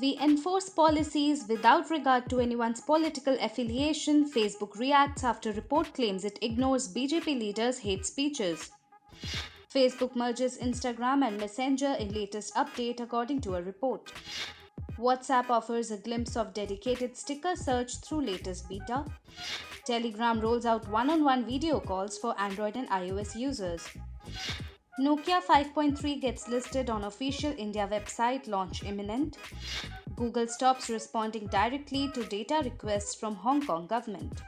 We enforce policies without regard to anyone's political affiliation. Facebook reacts after report claims it ignores BJP leaders' hate speeches. Facebook merges Instagram and Messenger in latest update according to a report. WhatsApp offers a glimpse of dedicated sticker search through latest beta. Telegram rolls out one-on-one video calls for Android and iOS users. Nokia 5.3 gets listed on official India website, launch imminent. Google stops responding directly to data requests from Hong Kong government.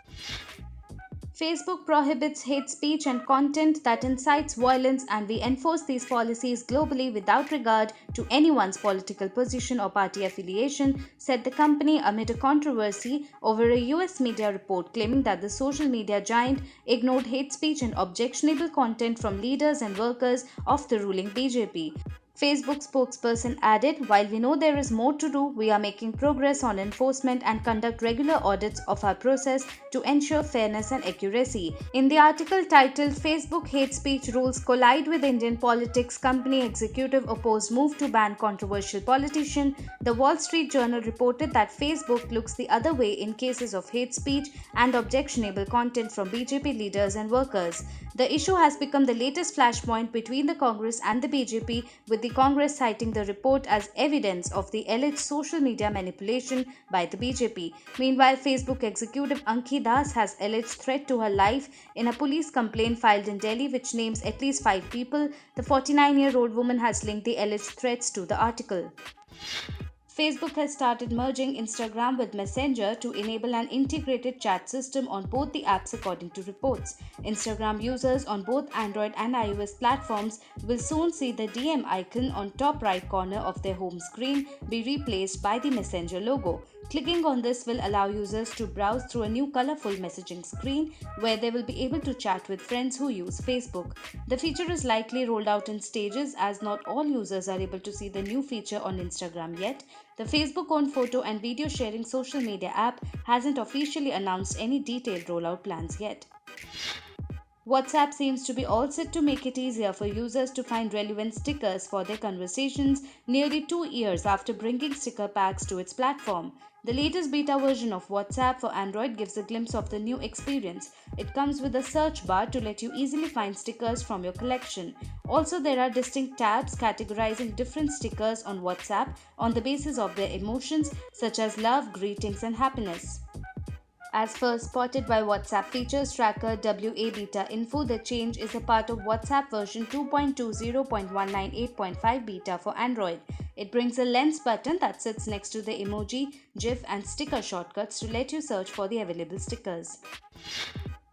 Facebook prohibits hate speech and content that incites violence, and we enforce these policies globally without regard to anyone's political position or party affiliation, said the company amid a controversy over a US media report claiming that the social media giant ignored hate speech and objectionable content from leaders and workers of the ruling BJP. Facebook spokesperson added, "While we know there is more to do, we are making progress on enforcement and conduct regular audits of our process to ensure fairness and accuracy." In the article titled "Facebook Hate Speech Rules Collide with Indian Politics, Company Executive Opposed Move to Ban Controversial Politician," the Wall Street Journal reported that Facebook looks the other way in cases of hate speech and objectionable content from BJP leaders and workers. The issue has become the latest flashpoint between the Congress and the BJP, with the Congress citing the report as evidence of the alleged social media manipulation by the BJP. Meanwhile, Facebook executive Ankhi Das has alleged threat to her life in a police complaint filed in Delhi which names at least 5 people. The 49-year-old woman has linked the alleged threats to the article. Facebook has started merging Instagram with Messenger to enable an integrated chat system on both the apps according to reports. Instagram users on both Android and iOS platforms will soon see the DM icon on top right corner of their home screen be replaced by the Messenger logo. Clicking on this will allow users to browse through a new colorful messaging screen where they will be able to chat with friends who use Facebook. The feature is likely rolled out in stages as not all users are able to see the new feature on Instagram yet. The Facebook-owned photo and video sharing social media app hasn't officially announced any detailed rollout plans yet. WhatsApp seems to be all set to make it easier for users to find relevant stickers for their conversations nearly 2 years after bringing sticker packs to its platform. The latest beta version of WhatsApp for Android gives a glimpse of the new experience. It comes with a search bar to let you easily find stickers from your collection. Also, there are distinct tabs categorizing different stickers on WhatsApp on the basis of their emotions, such as love, greetings, and happiness. As first spotted by WhatsApp features tracker WA Beta Info, the change is a part of WhatsApp version 2.20.198.5 beta for Android. It brings a lens button that sits next to the emoji, GIF, and sticker shortcuts to let you search for the available stickers.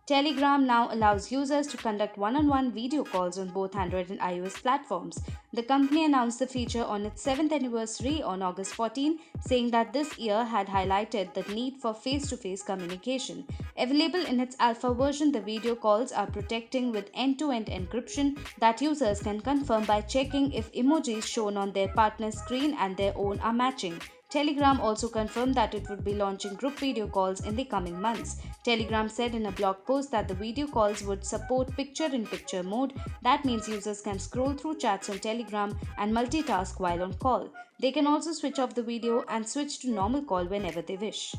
Telegram now allows users to conduct one-on-one video calls on both Android and iOS platforms. The company announced the feature on its 7th anniversary on August 14, saying that this year had highlighted the need for face-to-face communication. Available in its alpha version, the video calls are protecting with end-to-end encryption that users can confirm by checking if emojis shown on their partner's screen and their own are matching. Telegram also confirmed that it would be launching group video calls in the coming months. Telegram said in a blog post that the video calls would support picture-in-picture mode. That means users can scroll through chats on Telegram and multitask while on call. They can also switch off the video and switch to normal call whenever they wish.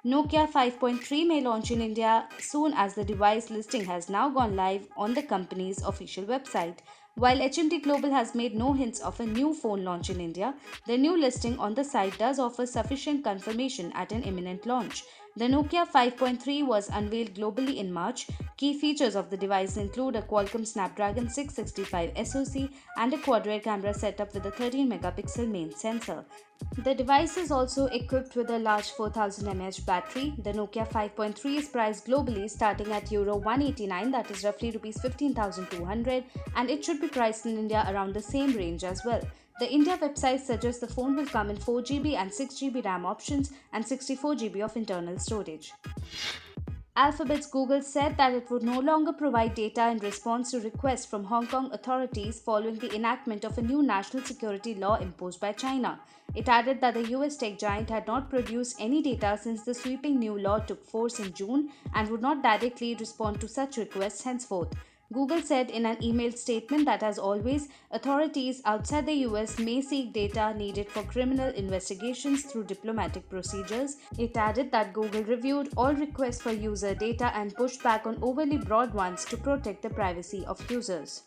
Nokia 5.3 may launch in India soon, as the device listing has now gone live on the company's official website. While HMD Global has made no hints of a new phone launch in India, the new listing on the site does offer sufficient confirmation at an imminent launch. The Nokia 5.3 was unveiled globally in March. Key features of the device include a Qualcomm Snapdragon 665 SoC and a quad-rear camera setup with a 13-megapixel main sensor. The device is also equipped with a large 4000 mAh battery. The Nokia 5.3 is priced globally starting at Euro 189, that is roughly Rs 15,200, and it should be priced in India around the same range as well. The India website suggests the phone will come in 4GB and 6GB RAM options and 64GB of internal storage. Alphabet's Google said that it would no longer provide data in response to requests from Hong Kong authorities following the enactment of a new national security law imposed by China. It added that the US tech giant had not produced any data since the sweeping new law took force in June and would not directly respond to such requests henceforth. Google said in an emailed statement that, as always, authorities outside the US may seek data needed for criminal investigations through diplomatic procedures. It added that Google reviewed all requests for user data and pushed back on overly broad ones to protect the privacy of users.